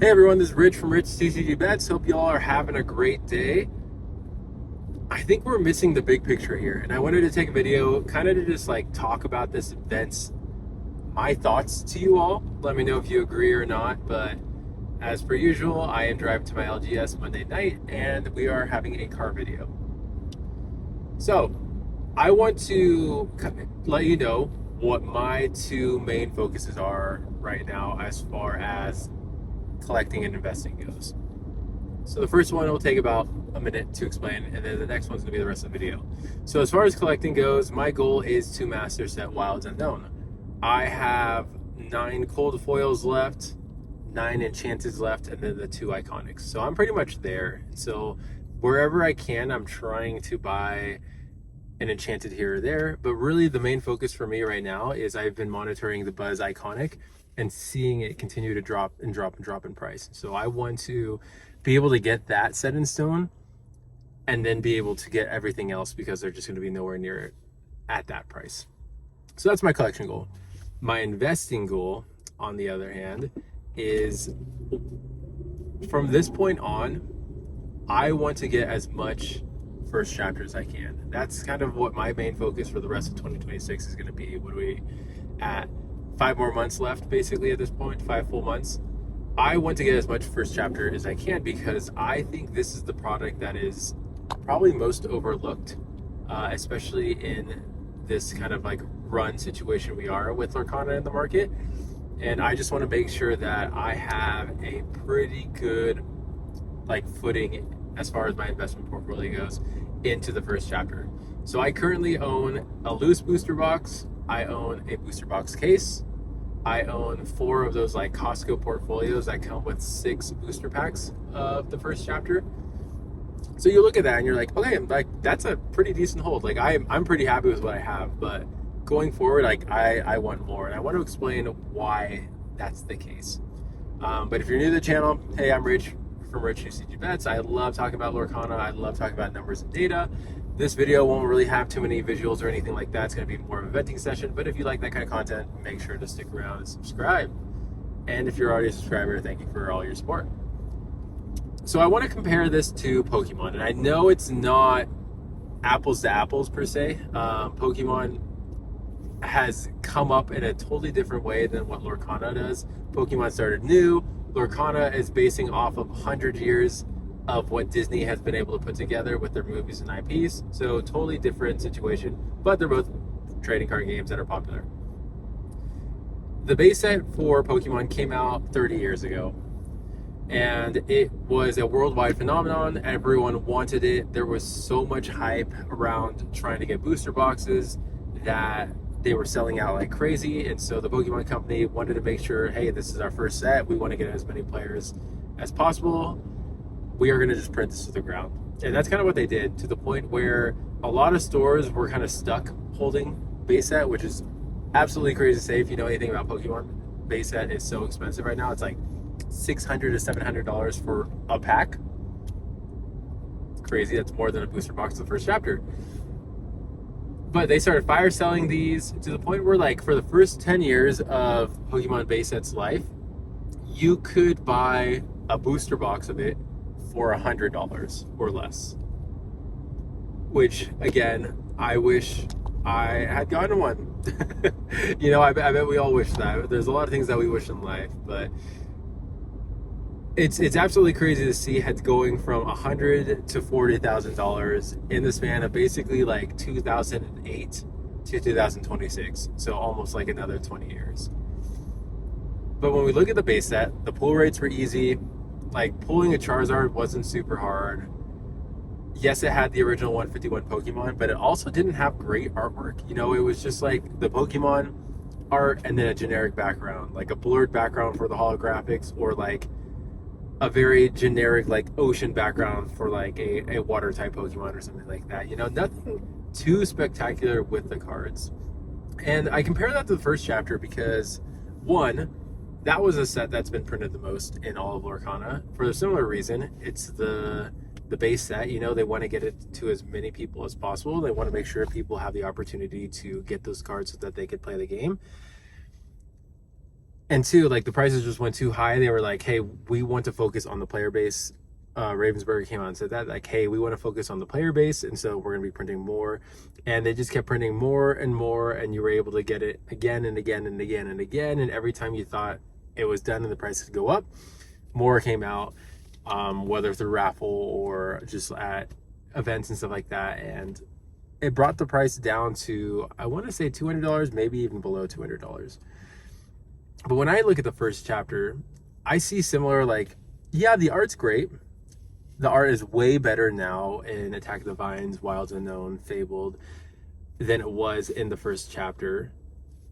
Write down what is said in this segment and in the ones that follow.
Hey everyone, this is Rich from Rich CCG Bets. Hope y'all are having a great day. I think we're missing the big picture here, and I wanted to take a video kind of to just like talk about this event's my thoughts to you all. Let me know if you agree or not, but as per usual, I am driving to my LGS Monday night and we are having a car video. So, I want to let you know what my two main focuses are right now as far as collecting and investing goes. So the first one will take about a minute to explain, and then the next one's gonna be the rest of the video. So as far as collecting goes, my goal is to master set Wilds Unknown. I have 9 cold foils left, 9 enchanteds left, and then the 2 iconics. So I'm pretty much there. So wherever I can, I'm trying to buy an enchanted here or there, but really the main focus for me right now is I've been monitoring the Buzz iconic and seeing it continue to drop and drop and drop in price. So I want to be able to get that set in stone and then be able to get everything else because they're just going to be nowhere near it at that price. So that's my collection goal. My investing goal, on the other hand, is from this point on, I want to get as much first chapter as I can. That's kind of what my main focus for the rest of 2026 is going to be. What are we at? 5 more months left, basically, at this point, 5 full months. I want to get as much first chapter as I can because I think this is the product that is probably most overlooked, especially in this kind of like run situation we are with Lorcana in the market. And I just want to make sure that I have a pretty good like footing as far as my investment portfolio goes into the first chapter. So I currently own a loose booster box. I own a booster box case. I own 4 of those like Costco portfolios that come with 6 booster packs of the first chapter. So you look at that and you're like, okay, like that's a pretty decent hold. Like I'm pretty happy with what I have, but going forward, like I want more, and I want to explain why that's the case. But if you're new to the channel, hey, I'm Rich from Rich CCG Bets. I love talking about Lorcana. I love talking about numbers and data. This video won't really have too many visuals or anything like that. It's going to be more of a venting session, but if you like that kind of content, make sure to stick around and subscribe. And if you're already a subscriber, thank you for all your support. So I want to compare this to Pokemon, and I know it's not apples to apples per se. Pokemon has come up in a totally different way than what Lorcana does. Pokemon started new. Lorcana is basing off of 100 years of what Disney has been able to put together with their movies and IPs. So totally different situation, but they're both trading card games that are popular. The base set for Pokemon came out 30 years ago, and it was a worldwide phenomenon. Everyone wanted it. There was so much hype around trying to get booster boxes that they were selling out like crazy. And so the Pokemon company wanted to make sure, hey, this is our first set. We want to get as many players as possible. We are going to just print this to the ground. And that's kind of what they did, to the point where a lot of stores were kind of stuck holding base set, which is absolutely crazy to say. If you know anything about Pokemon, base set is so expensive right now. It's like $600 to $700 for a pack. It's crazy. That's more than a booster box of the first chapter. But they started fire selling these to the point where, like, for the first 10 years of Pokemon base set's life, you could buy a booster box of it for $100 or less. Which, again, I wish I had gotten one. You know, I bet we all wish that. There's a lot of things that we wish in life, but it's absolutely crazy to see heads going from $100 to $40,000 in the span of basically like 2008 to 2026. So almost like another 20 years. But when we look at the base set, the pull rates were easy. Like, pulling a Charizard wasn't super hard. Yes, it had the original 151 Pokemon, but it also didn't have great artwork. You know, it was just like the Pokemon art and then a generic background, like a blurred background for the holographics, or like a very generic like ocean background for like a water type Pokemon or something like that. You know, nothing too spectacular with the cards. And I compare that to the first chapter because, one, that was a set that's been printed the most in all of Lorcana. For a similar reason, it's the base set. You know, they want to get it to as many people as possible. They want to make sure people have the opportunity to get those cards so that they could play the game. And two, like the prices just went too high. They were like, hey, we want to focus on the player base. Ravensburger came out and said that, like, hey, we want to focus on the player base, and so we're going to be printing more. And they just kept printing more and more, and you were able to get it again and again and again and again. And every time you thought it was done and the prices go up, more came out, whether through raffle or just at events and stuff like that. And it brought the price down to, I want to say $200, maybe even below $200. But when I look at the first chapter, I see similar, like, yeah, the art's great. The art is way better now in Attack of the Vines, Wilds Unknown, Fabled than it was in the first chapter.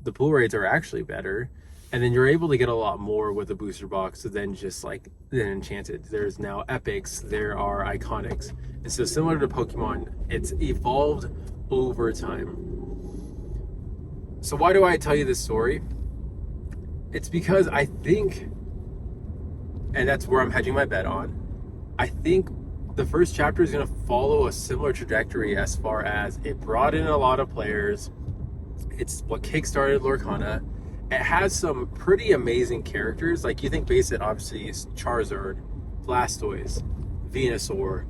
The pull rates are actually better. And then you're able to get a lot more with the booster box than just like than Enchanted. There's now epics, there are iconics. And so similar to Pokemon, it's evolved over time. So why do I tell you this story? It's because I think, and that's where I'm hedging my bet on, I think the first chapter is going to follow a similar trajectory as far as it brought in a lot of players. It's what kickstarted Lorcana. It has some pretty amazing characters. Like, you think base set obviously is Charizard, Blastoise, Venusaur,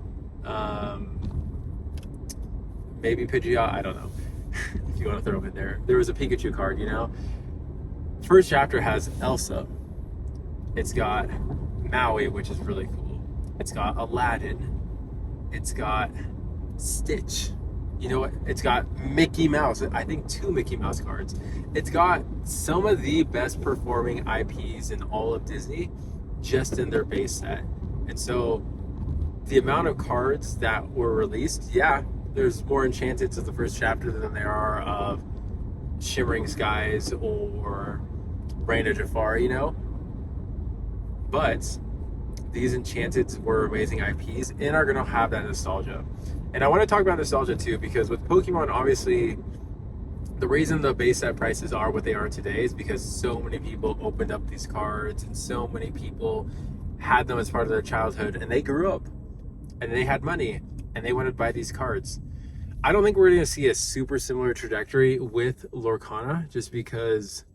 maybe Pidgeot, I don't know. If you want to throw them in there. There was a Pikachu card, you know? First chapter has Elsa. It's got Maui, which is really cool. It's got Aladdin. It's got Stitch. You know what? It's got Mickey Mouse. I think 2 Mickey Mouse cards. It's got some of the best performing IPs in all of Disney just in their base set. And so the amount of cards that were released, yeah, there's more Enchanted to the first chapter than there are of Shimmering Skies or Reign of Jafar, you know? But these Enchanteds were amazing IPs and are going to have that nostalgia. And I want to talk about nostalgia too, because with Pokemon, obviously, the reason the base set prices are what they are today is because so many people opened up these cards and so many people had them as part of their childhood, and they grew up and they had money and they wanted to buy these cards. I don't think we're going to see a super similar trajectory with Lorcana, just because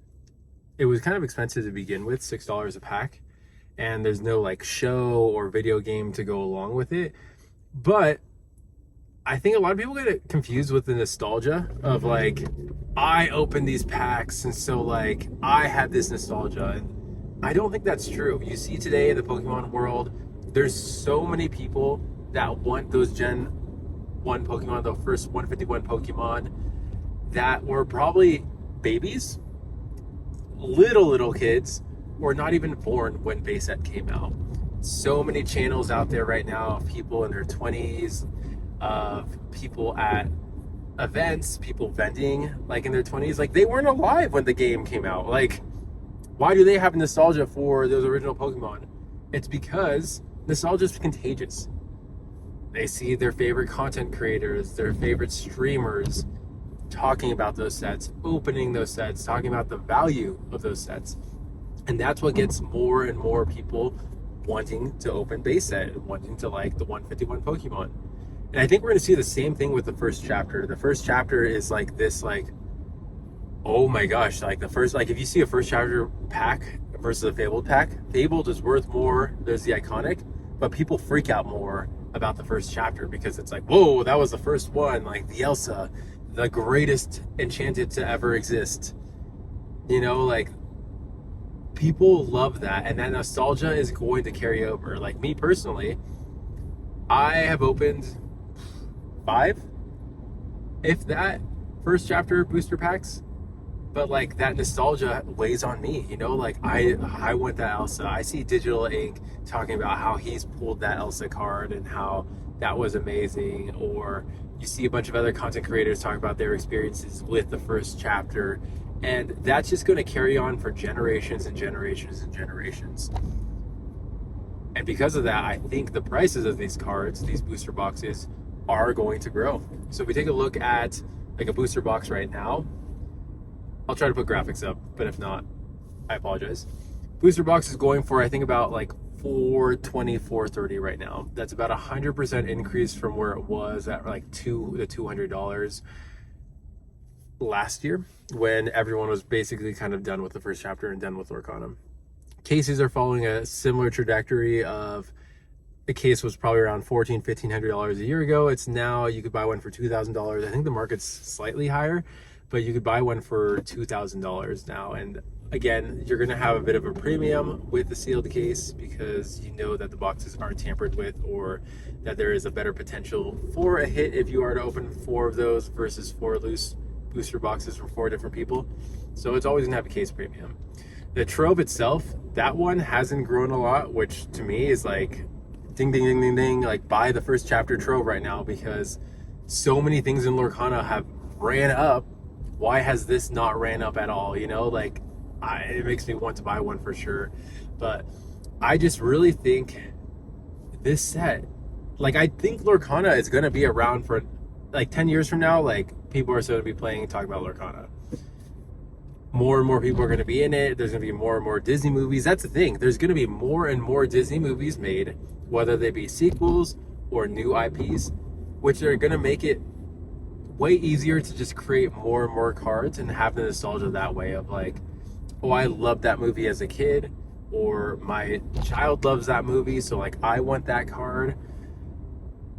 it was kind of expensive to begin with, $6 a pack, and there's no like show or video game to go along with it. But I think a lot of people get confused with the nostalgia of like, I opened these packs and so like I had this nostalgia, and I don't think that's true. You see today in the Pokemon world, there's so many people that want those Gen 1 Pokemon, the first 151 Pokemon, that were probably babies, little kids, or not even born when base set came out. So many channels out there right now of people in their 20s, of people at events, people vending like in their 20s, like they weren't alive when the game came out. Like, why do they have nostalgia for those original Pokemon? It's because nostalgia is contagious. They see their favorite content creators, their favorite streamers talking about those sets, opening those sets, talking about the value of those sets. And that's what gets more and more people wanting to open base set and wanting to like the 151 Pokemon. And I think we're going to see the same thing with the first chapter. The first chapter is like this, like, oh my gosh, like the first, like if you see a first chapter pack versus a Fabled pack, Fabled is worth more. There's the iconic, but people freak out more about the first chapter because it's like, whoa, that was the first one, like the Elsa, the greatest Enchanted to ever exist. You know, like people love that, and that nostalgia is going to carry over. Like me personally, I have opened 5, if that, first chapter booster packs, but like that nostalgia weighs on me, you know? Like I want that Elsa. I see Digital Ink talking about how he's pulled that Elsa card and how that was amazing, or you see a bunch of other content creators talk about their experiences with the first chapter, and that's just going to carry on for generations and generations and generations. And because of that, I think the prices of these cards, these booster boxes, are going to grow. So if we take a look at like a booster box right now, I'll try to put graphics up, but if not, I apologize. Booster box is going for, I think, about like $420, $430 right now. That's about 100% increase from where it was at like the $200. last year when everyone was basically kind of done with the first chapter and done with Lorcana. Cases are following a similar trajectory of a case was probably around $1,400-$1,500 a year ago. It's now you could buy one for $2,000. I think the market's slightly higher, but you could buy one for $2,000 now. And again, you're going to have a bit of a premium with the sealed case because you know that the boxes aren't tampered with, or that there is a better potential for a hit if you are to open 4 of those versus 4 loose booster boxes from 4 different people. So it's always going to have a case premium. The Trove itself, that one hasn't grown a lot, which to me is like ding, ding, ding, ding, ding, like buy the first chapter Trove right now, because so many things in Lorcana have ran up. Why has this not ran up at all? You know, like it makes me want to buy one for sure. But I just really think this set, like I think Lorcana is going to be around for like 10 years from now. Like people are still going to be playing and talking about Lorcana. More and more people are going to be in it. There's going to be more and more Disney movies. That's the thing. There's going to be more and more Disney movies made, whether they be sequels or new IPs, which are going to make it way easier to just create more and more cards and have the nostalgia that way of like, oh, I loved that movie as a kid, or my child loves that movie, so like I want that card.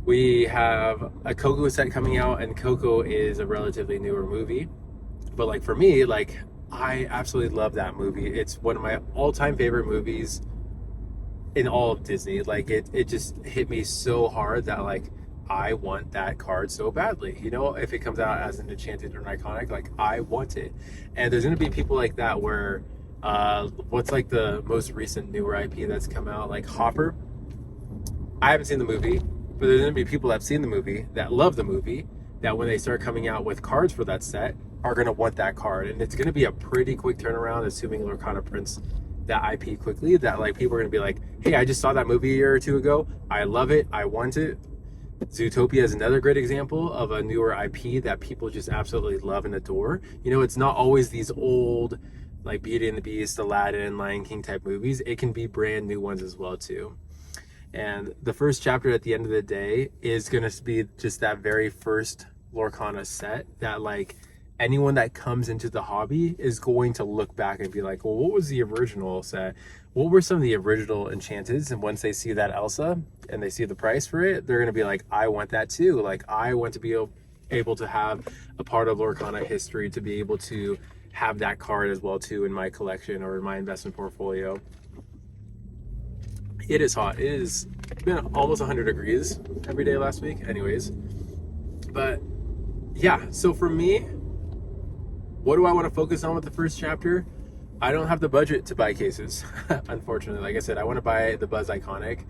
We have a Coco set coming out, and Coco is a relatively newer movie. But like for me, like I absolutely love that movie. It's one of my all-time favorite movies in all of Disney. Like it just hit me so hard that like I want that card so badly. You know, if it comes out as an enchanted or an iconic, like I want it. And there's gonna be people like that where what's like the most recent newer IP that's come out, like Hopper. I haven't seen the movie, but there's gonna be people that have seen the movie, that love the movie, that when they start coming out with cards for that set are going to want that card. And it's going to be a pretty quick turnaround, assuming Lorcana prints that IP quickly, that like people are going to be like, hey, I just saw that movie a year or two ago, I love it, I want it. Zootopia is another great example of a newer IP that people just absolutely love and adore. You know, it's not always these old like Beauty and the Beast, Aladdin, Lion King type movies. It can be brand new ones as well too. And the first chapter at the end of the day is going to be just that very first Lorcana set that like anyone that comes into the hobby is going to look back and be like, well, what was the original set? What were some of the original Enchanteds? And once they see that Elsa and they see the price for it, they're going to be like, I want that too. Like I want to be able to have a part of Lorcana history, to be able to have that card as well too in my collection or in my investment portfolio. It is hot. It has been almost 100 degrees every day last week anyways. But yeah, so for me, what do I want to focus on with the first chapter? I don't have the budget to buy cases, unfortunately. Like I said, I want to buy the Buzz Iconic.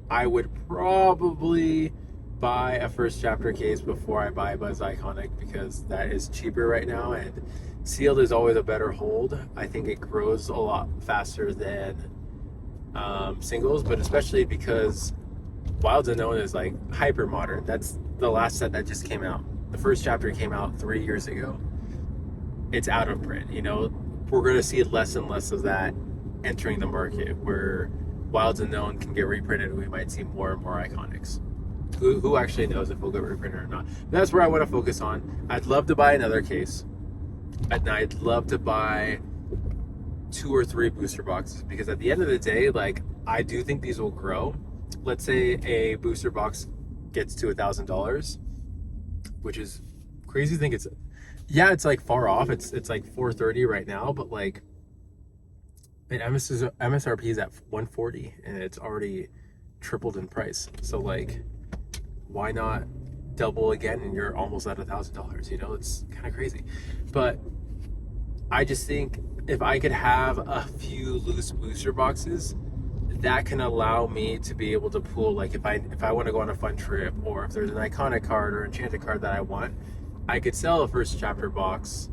I would probably buy a first chapter case before I buy Buzz Iconic, because that is cheaper right now, and sealed is always a better hold. I think it grows a lot faster than singles, but especially because Wilds Unknown is like hyper modern. That's the last set that just came out. The first chapter came out 3 years ago. It's out of print. You know, we're going to see less and less of that entering the market, where Wilds Unknown can get reprinted. We might see more and more iconics. Who actually knows if we'll get reprinted or not? That's where I want to focus on. I'd love to buy another case, and I'd love to buy 2 or 3 booster boxes, because at the end of the day, like I do think these will grow. Let's say a booster box gets to $1,000, which is crazy to think. It's like far off. It's like $430 right now, but like MSRP is at $140 and it's already tripled in price. So like, why not double again and you're almost at $1,000? You know, it's kind of crazy. But I just think if I could have a few loose booster boxes, that can allow me to be able to pool, like if I want to go on a fun trip, or if there's an iconic card or enchanted card that I want, I could sell a first chapter box,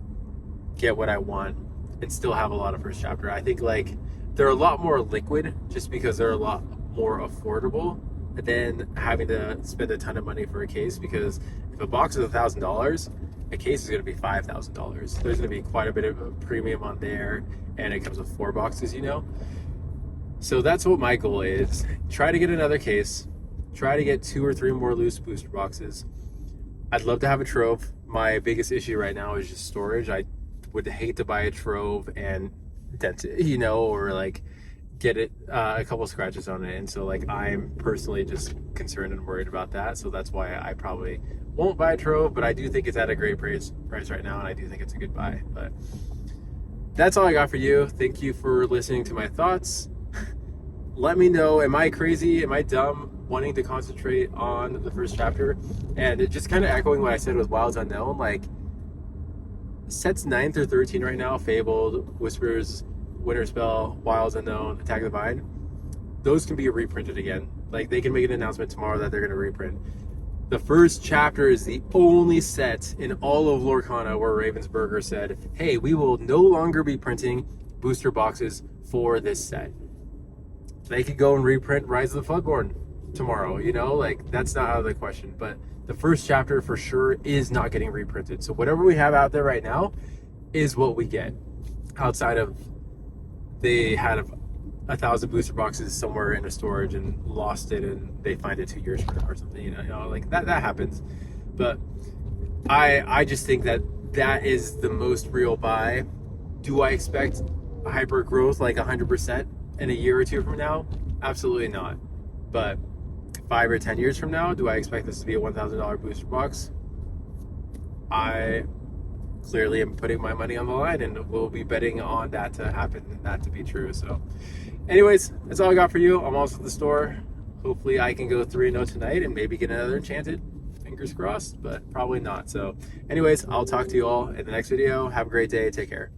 get what I want, and still have a lot of first chapter. I think like they're a lot more liquid just because they're a lot more affordable than having to spend a ton of money for a case, because if a box is $1,000, a case is going to be $5,000. There's going to be quite a bit of a premium on there, and it comes with 4 boxes, you know? So that's what my goal is. Try to get another case, try to get 2 or 3 more loose booster boxes. I'd love to have a Trove. My biggest issue right now is just storage. I would hate to buy a Trove and dent it, or like get it a couple scratches on it. And so like I'm personally just concerned and worried about that. So that's why I probably won't buy a Trove, but I do think it's at a great price right now, and I do think it's a good buy. But that's all I got for you. Thank you for listening to my thoughts. Let me know, am I crazy? Am I dumb wanting to concentrate on the first chapter? And it just kind of echoing what I said with Wilds Unknown, like sets 9 through 13 right now, Fabled, Whispers, Winterspell, Wilds Unknown, Attack of the Vine, those can be reprinted again. Like they can make an announcement tomorrow that they're going to reprint. The first chapter is the only set in all of Lorcana where Ravensburger said, hey, we will no longer be printing booster boxes for this set. They could go and reprint Rise of the Floodborn tomorrow, like that's not out of the question. But the first chapter for sure is not getting reprinted. So whatever we have out there right now is what we get. Outside of they had 1,000 booster boxes somewhere in a storage and lost it, and they find it 2 years from now or something, like that happens. But I just think that is the most real buy. Do I expect hyper growth like 100% in a year or two from now? Absolutely not. But 5 or 10 years from now, do I expect this to be a $1,000 booster box? I clearly am putting my money on the line, and will be betting on that to happen and that to be true. So anyways, that's all I got for you. I'm also at the store. Hopefully I can go 3-0 tonight and maybe get another enchanted. Fingers crossed, but probably not. So anyways, I'll talk to you all in the next video. Have a great day. Take care.